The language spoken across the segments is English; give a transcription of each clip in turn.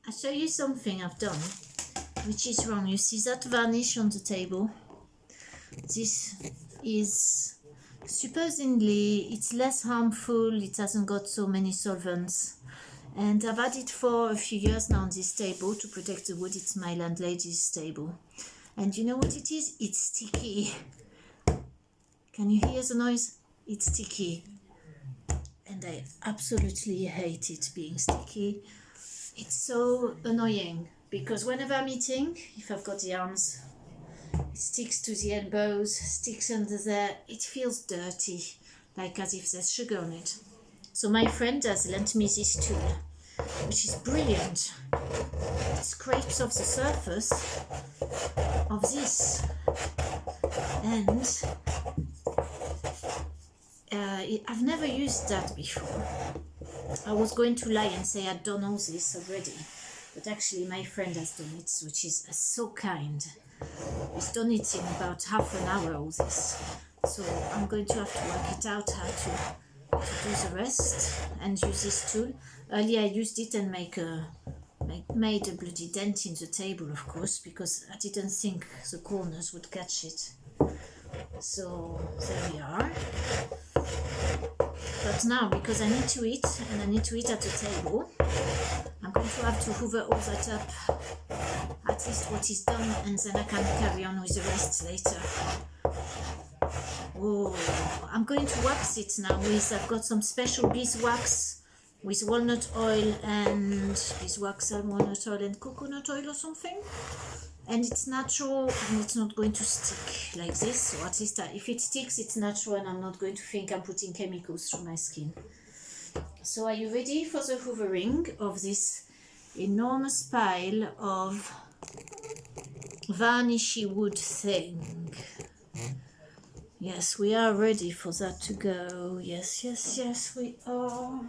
I'll show you something I've done, which is wrong. You see that varnish on the table? This is supposedly, it's less harmful, it hasn't got so many solvents. And I've had it for a few years now on this table to protect the wood. It's my landlady's table. And you know what it is? It's sticky. Can you hear the noise? It's sticky. And I absolutely hate it being sticky. It's so annoying because whenever I'm eating, if I've got the arms, it sticks to the elbows, sticks under there. It feels dirty, like as if there's sugar on it. So my friend has lent me this tool, which is brilliant. It scrapes off the surface of this, and I've never used that before. I was going to lie and say I'd done all this already, but actually my friend has done it, which is so kind. He's done it in about half an hour, all this. So I'm going to have to work it out how to do the rest and use this tool. Earlier I used it and made a bloody dent in the table, of course, because I didn't think the corners would catch it. So there we are. But now, because I need to eat, and I need to eat at the table, I'm going to have to hoover all that up, at least what is done, and then I can carry on with the rest later. Oh, I'm going to wax it now with, I've got some special beeswax with walnut oil and beeswax and walnut oil and coconut oil or something. And it's natural and it's not going to stick like this. So at least if it sticks, it's natural and I'm not going to think I'm putting chemicals through my skin. So are you ready for the hoovering of this enormous pile of varnishy wood thing? Yes, we are ready for that to go. Yes, yes, yes, we are.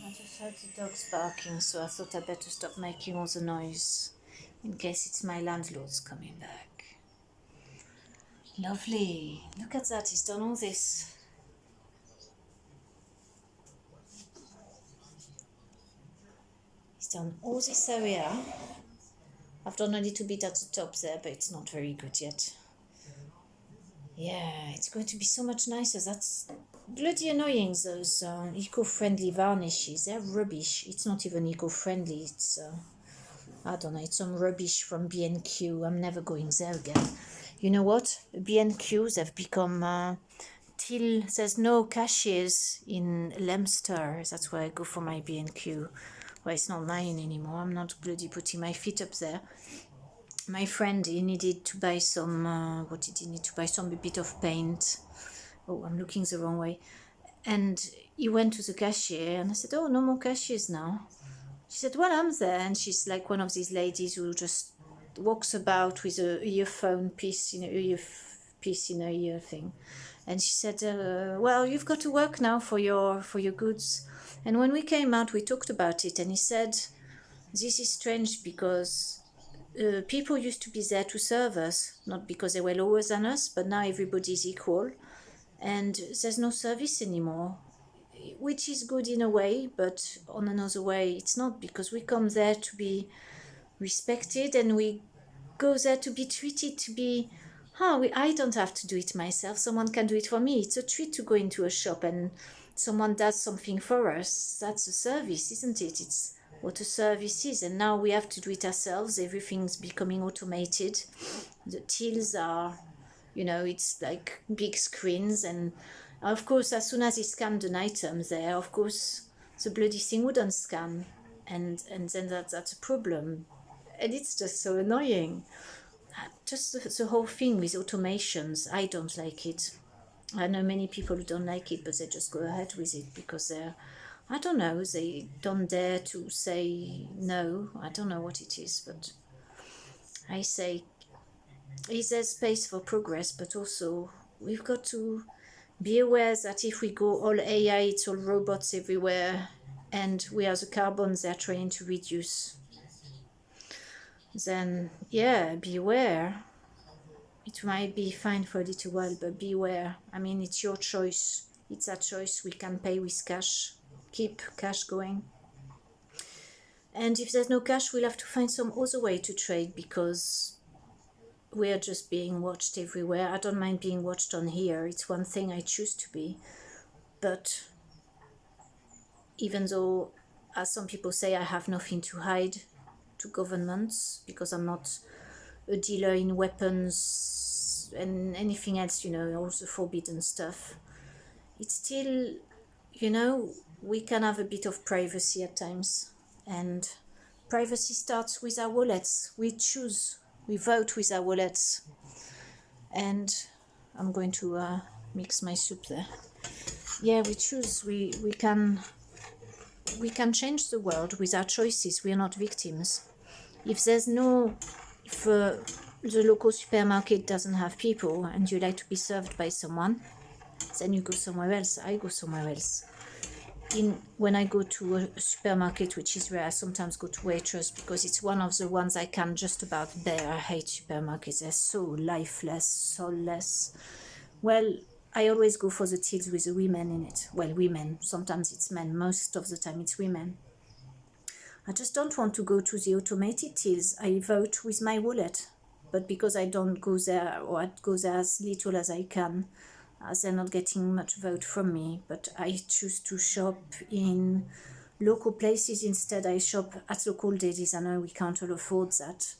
I just heard the dogs barking, so I thought I'd better stop making all the noise in case it's my landlord's coming back. Lovely. Look at that, he's done all this. He's done all this area. I've done a little bit at the top there, but it's not very good yet. Yeah, it's going to be so much nicer. That's bloody annoying, those eco-friendly varnishes. They're rubbish. It's not even eco-friendly. It's, I don't know, it's some rubbish from B&Q. I'm never going there again. You know what? B&Qs have become, till there's no cashiers in Leicester. That's where I go for my B&Q. Well, it's not mine anymore. I'm not bloody putting my feet up there. My friend, he needed to buy some, what did he need to buy? Some bit of paint. oh, I'm looking the wrong way. And he went to the cashier, and I said, oh, no more cashiers now. She said, well, I'm there. And she's like one of these ladies who just walks about with a earphone piece, earpiece in her ear thing. And she said, well, you've got to work now for your goods. And when we came out, we talked about it, and he said, this is strange because people used to be there to serve us, not because they were lower than us, but now everybody's equal, and there's no service anymore, which is good in a way, but on another way it's not, because we come there to be respected, and we go there to be treated, to be, I don't have to do it myself, someone can do it for me. It's a treat to go into a shop and someone does something for us. That's a service, isn't it? It's what a service is. And now we have to do it ourselves. Everything's becoming automated. The tills are, it's like big screens, and of course as soon as he scanned an item there, of course the bloody thing wouldn't scan, and then that's a problem. And it's just so annoying. Just the whole thing with automations, I don't like it. I know many people who don't like it, but they just go ahead with it because I don't know, they don't dare to say no. I don't know what it is, but I say, is there space for progress, but also we've got to be aware that if we go all AI, it's all robots everywhere, and we are the carbons they're trying to reduce, then beware. It might be fine for a little while, but beware. I mean, it's your choice. It's a choice. We can pay with cash. Keep cash going. And if there's no cash, we'll have to find some other way to trade, because we are just being watched everywhere. I don't mind being watched on here. It's one thing I choose to be. But even though, as some people say, I have nothing to hide to governments, because I'm not a dealer in weapons and anything else, all the forbidden stuff, it's still, we can have a bit of privacy at times. And privacy starts with our wallets. We choose, we vote with our wallets. And I'm going to mix my soup there. Yeah, we choose, we can change the world with our choices. We are not victims. If the local supermarket doesn't have people and you like to be served by someone, then you go somewhere else. I go somewhere else. When I go to a supermarket, which is where I sometimes go to Waitrose, because it's one of the ones I can just about bear. I hate supermarkets. They're so lifeless, soulless. Well, I always go for the tills with the women in it. Well, women. Sometimes it's men. Most of the time it's women. I just don't want to go to the automated tills. I vote with my wallet. But because I don't go there, or I go there as little as I can, as they're not getting much vote from me. But I choose to shop in local places instead. I shop at local delis. I know we can't all afford that.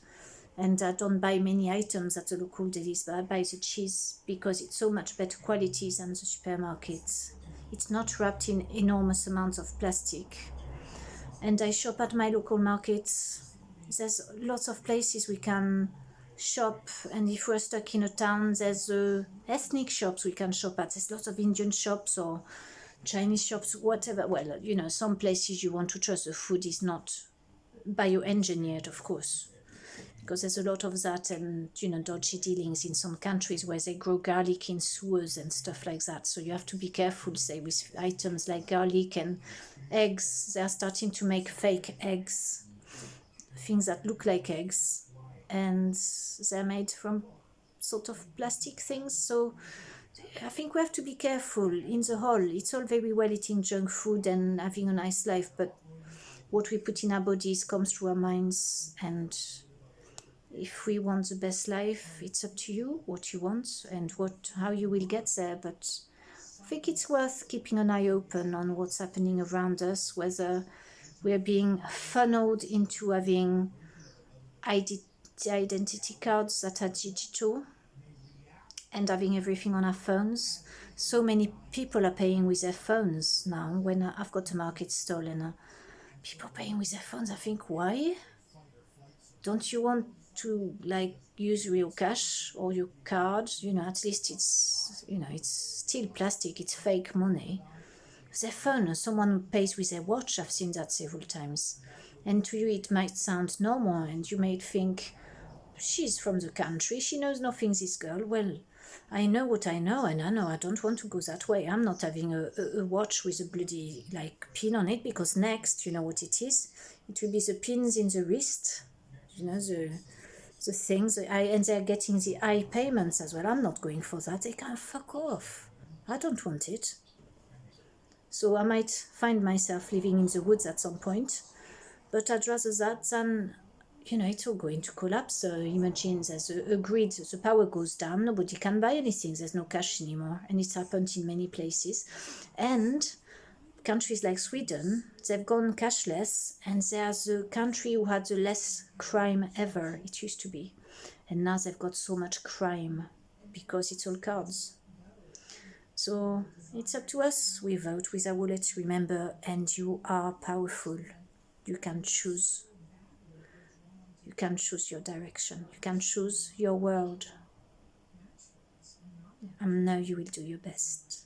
And I don't buy many items at the local delis, but I buy the cheese because it's so much better quality than the supermarkets. It's not wrapped in enormous amounts of plastic. And I shop at my local markets. There's lots of places we can shop, and if we're stuck in a town, there's ethnic shops we can shop at. There's lots of Indian shops or Chinese shops, whatever. Well, some places you want to trust. The food is not bioengineered, of course, because there's a lot of that, and dodgy dealings in some countries where they grow garlic in sewers and stuff like that. So you have to be careful, say, with items like garlic and eggs. They're starting to make fake eggs, things that look like eggs, and they're made from sort of plastic things. So I think we have to be careful. In the whole, it's all very well eating junk food and having a nice life, but what we put in our bodies comes through our minds. And if we want the best life, it's up to you what you want and how you will get there. But I think it's worth keeping an eye open on what's happening around us, whether we're being funneled into having identity cards that are digital and having everything on our phones. So many people are paying with their phones now. When I've got a market stall and people paying with their phones, I think, why? Don't you want to like use real cash or your cards, at least it's still plastic, it's fake money. They're fun. Someone pays with their watch. I've seen that several times. And to you, it might sound normal, and you might think, she's from the country. She knows nothing, this girl. Well, I know what I know, and I know I don't want to go that way. I'm not having a watch with a bloody, like, pin on it, because next, you know what it is? It will be the pins in the wrist, the things. And they're getting the eye payments as well. I'm not going for that. They can fuck off. I don't want it. So I might find myself living in the woods at some point, but I'd rather that than, it's all going to collapse. Imagine there's a grid, the power goes down, nobody can buy anything, there's no cash anymore, and it's happened in many places. And countries like Sweden, they've gone cashless, and they're the country who had the less crime ever, it used to be. And now they've got so much crime because it's all cards. So it's up to us. We vote with our wallets, remember, and you are powerful. You can choose. You can choose your direction. You can choose your world. And now you will do your best.